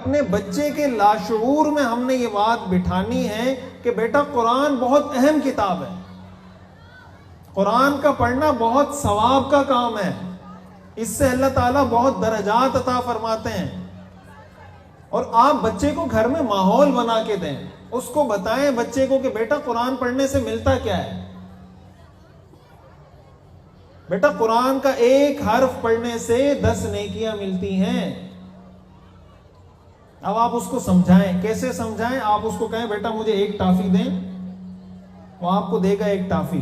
اپنے بچے کے لاشعور میں ہم نے یہ بات بٹھانی ہے کہ بیٹا قرآن بہت اہم کتاب ہے، قرآن کا پڑھنا بہت ثواب کا کام ہے، اس سے اللہ تعالیٰ بہت درجات عطا فرماتے ہیں. اور آپ بچے کو گھر میں ماحول بنا کے دیں، اس کو بتائیں بچے کو کہ بیٹا قرآن پڑھنے سے ملتا کیا ہے. بیٹا قرآن کا ایک حرف پڑھنے سے 10 نیکیاں ملتی ہیں. اب آپ اس کو سمجھائیں. کیسے سمجھائیں؟ آپ اس کو کہیں بیٹا مجھے ایک ٹافی دیں، وہ آپ کو دے گا ایک ٹافی.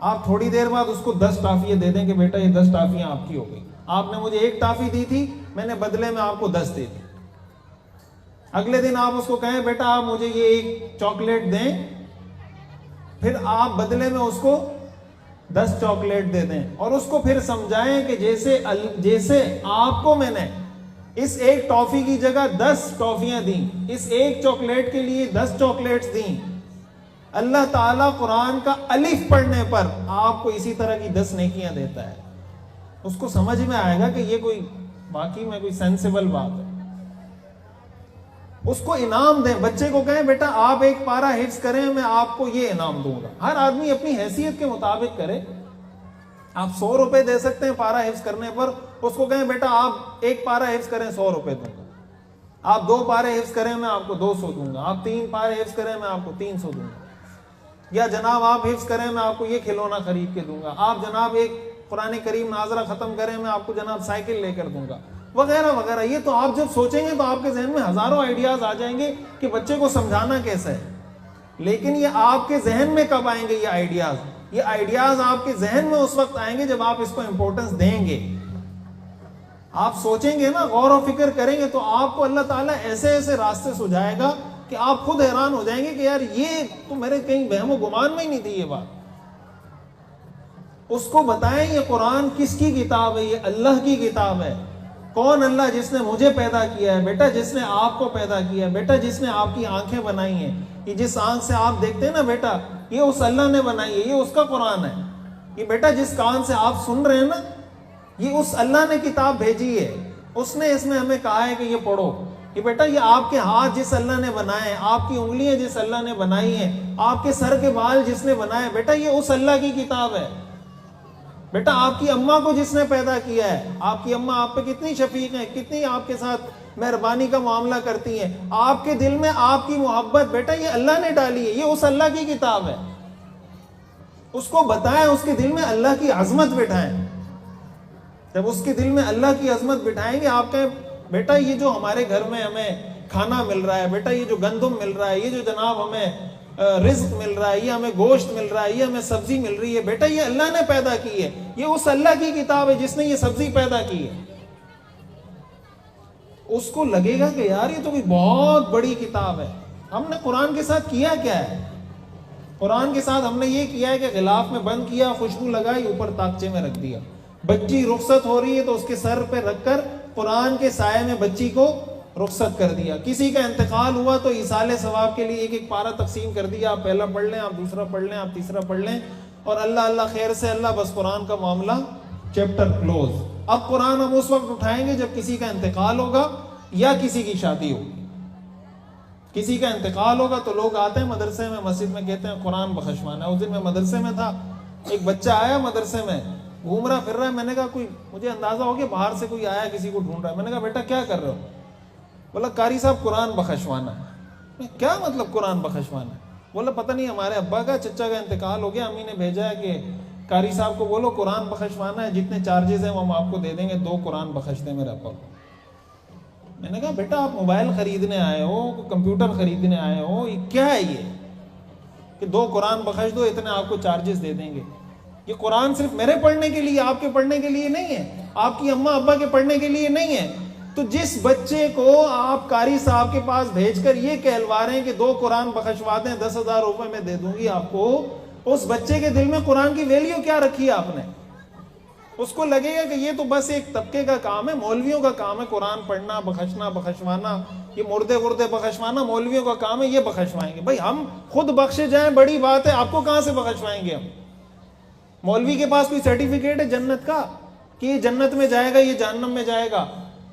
آپ تھوڑی دیر بعد اس کو 10 ٹافیاں دے دیں کہ بیٹا یہ 10 ٹافیاں آپ کی ہو گئی. آپ نے مجھے ایک ٹافی دی تھی، میں نے بدلے میں آپ کو 10 دے دی. اگلے دن آپ اس کو کہیں بیٹا آپ مجھے یہ ایک چاکلیٹ دیں، پھر آپ بدلے میں اس کو 10 چاکلیٹ دے دیں. اور اس کو پھر سمجھائیں کہ جیسے آپ کو میں نے اس ایک ٹافی کی جگہ 10 ٹافیاں دیں، اس ایک چاکلیٹ کے لیے 10 چاکلیٹس دیں، اللہ تعالیٰ قرآن کا الف پڑھنے پر آپ کو اسی طرح کی 10 نیکیاں دیتا ہے. اس کو سمجھ میں آئے گا کہ یہ کوئی واقعی میں کوئی سینسیبل بات ہے. اس کو انعام دیں. بچے کو کہیں بیٹا آپ ایک پارہ حفظ کریں، میں آپ کو یہ انعام دوں گا. ہر آدمی اپنی حیثیت کے مطابق کرے. آپ 100 روپے دے سکتے ہیں پارہ حفظ کرنے پر. اس کو کہیں بیٹا آپ ایک پارہ حفظ کریں 100 روپے دوں گا. آپ 2 پارے حفظ کریں میں آپ کو 200 دوں گا. آپ 3 پارے حفظ کریں میں آپ کو 300 دوں گا. یا جناب آپ حفظ کریں میں آپ کو یہ کھلونا خرید کے دوں گا. آپ جناب ایک قرآن کریم ناظرہ ختم کریں میں آپ کو جناب سائیکل لے کر دوں گا، وغیرہ وغیرہ. یہ تو آپ جب سوچیں گے تو آپ کے ذہن میں ہزاروں آئیڈیاز آ جائیں گے کہ بچے کو سمجھانا کیسا ہے. لیکن یہ آپ کے ذہن میں کب آئیں گے؟ یہ آئیڈیاز آپ کے ذہن میں اس وقت آئیں گے جب آپ اس کو امپورٹنس دیں گے. آپ سوچیں گے نا، غور و فکر کریں گے، تو آپ کو اللہ تعالیٰ ایسے ایسے راستے سجھائے گا کہ آپ خود حیران ہو جائیں گے کہ یار یہ تو میرے کہیں وہم و گمان میں ہی نہیں تھی یہ بات. اس کو بتائیں یہ قرآن کس کی کتاب ہے؟ یہ اللہ کی کتاب ہے. کون اللہ؟ جس نے مجھے پیدا کیا ہے بیٹا، جس نے آپ کو پیدا کیا ہے بیٹا، جس نے آپ کی آنکھیں بنائی ہیں. یہ جس آنکھ سے آپ دیکھتے ہیں نا بیٹا، یہ اس اللہ نے بنائی ہے، یہ اس کا قرآن ہے. یہ بیٹا جس کان سے آپ سن رہے ہیں نا، یہ اس اللہ نے کتاب بھیجی ہے. اس نے اس میں ہمیں کہا ہے کہ یہ پڑھو. کہ بیٹا یہ آپ کے ہاتھ جس اللہ نے بنائے ہیں، آپ کی انگلیاں جس اللہ نے بنائی ہیں، آپ کے سر کے بال جس نے بنائے، بیٹا یہ اس اللہ کی کتاب ہے. بیٹا آپ کی اماں کو جس نے پیدا کیا ہے، آپ کی اماں آپ پہ کتنی شفیق ہیں، کتنی آپ کے ساتھ مہربانی کا معاملہ کرتی ہیں. آپ کے دل میں آپ کی محبت بیٹا یہ اللہ نے ڈالی ہے، یہ اس اللہ کی کتاب ہے. اس کو بتائیں، اس کے دل میں اللہ کی عظمت بٹھائیں. جب اس کے دل میں اللہ کی عظمت بٹھائیں گے، آپ کہیں بیٹا یہ جو ہمارے گھر میں ہمیں کھانا مل رہا ہے، بیٹا یہ جو گندم مل رہا ہے، یہ جو جناب ہمیں رزق مل رہا ہے، یہ ہمیں گوشت مل رہا ہے، یہ ہمیں سبزی مل رہی ہے، بیٹا یہ اللہ نے پیدا کی ہے. یہ اس اللہ کی کتاب ہے جس نے یہ سبزی پیدا کی ہے. اس کو لگے گا کہ یار یہ تو کوئی بہت بڑی کتاب ہے. ہم نے قرآن کے ساتھ کیا کیا ہے؟ قرآن کے ساتھ ہم نے یہ کیا ہے کہ غلاف میں بند کیا، خوشبو لگائی، اوپر تاکچے میں رکھ دیا. بچی رخصت ہو رہی ہے تو اس کے سر پہ رکھ کر قرآن کے سائے میں بچی کو رخصت کر دیا. کسی کا انتقال ہوا تو ایصال ثواب کے لیے ایک ایک پارہ تقسیم کر دیا. آپ پہلا پڑھ لیں، آپ دوسرا پڑھ لیں، آپ تیسرا پڑھ لیں، اور اللہ اللہ خیر سے اللہ، بس قرآن کا معاملہ چیپٹر کلوز. اب قرآن ہم اس وقت اٹھائیں گے جب کسی کا انتقال ہوگا یا کسی کی شادی ہوگی. کسی کا انتقال ہوگا تو لوگ آتے ہیں مدرسے میں، مسجد میں، کہتے ہیں قرآن بخشوانا ہے. اس دن میں مدرسے میں تھا، ایک بچہ آیا مدرسے میں، گھوم رہا پھر رہا ہے. میں نے کہا کوئی، مجھے اندازہ ہو کہ باہر سے کوئی آیا کسی کو ڈھونڈ رہا ہے. میں نے کہا بیٹا کیا کر رہے ہو؟ بولا قاری صاحب قرآن بخشوانا ہے. کیا مطلب قرآن بخشوانا ہے؟ بولا پتہ نہیں ہمارے ابا کا چچا کا انتقال ہو گیا، امی نے بھیجا ہے کہ قاری صاحب کو بولو قرآن بخشوانا ہے، جتنے چارجز ہیں وہ ہم آپ کو دے دیں گے، 2 قرآن بخش دیں میرے ابا کو. میں نے کہا بیٹا آپ موبائل خریدنے آئے ہو، کمپیوٹر خریدنے آئے ہو، یہ کیا ہے یہ کہ 2 قرآن بخش دو، اتنے آپ کو چارجز دے دیں گے؟ یہ قرآن صرف میرے پڑھنے کے لیے، آپ کے پڑھنے کے لیے نہیں ہے، آپ کی اماں ابا کے پڑھنے کے لیے نہیں ہے. تو جس بچے کو آپ قاری صاحب کے پاس بھیج کر یہ کہلوا رہے ہیں کہ 2 قرآن بخشوا دیں، 10,000 روپے میں دے دوں گی آپ کو، اس بچے کے دل میں قرآن کی ویلیو کیا رکھی ہے آپ نے؟ اس کو لگے گا کہ یہ تو بس ایک طبقے کا کام ہے، مولویوں کا کام ہے قرآن پڑھنا، بخشنا، بخشوانا، یہ مردے غردے بخشوانا مولویوں کا کام ہے، یہ بخشوائیں گے. بھائی ہم خود بخشے جائیں بڑی بات ہے، آپ کو کہاں سے بخشوائیں گے ہم؟ مولوی کے پاس کوئی سرٹیفکیٹ ہے جنت کا کہ یہ جنت میں جائے گا، یہ جہنم میں جائے گا؟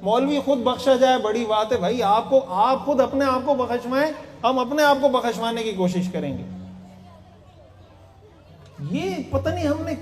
مولوی خود بخشا جائے بڑی بات ہے بھائی، آپ خود اپنے آپ کو بخشوائیں، ہم اپنے آپ کو بخشوانے کی کوشش کریں گے۔ یہ پتہ نہیں ہم نے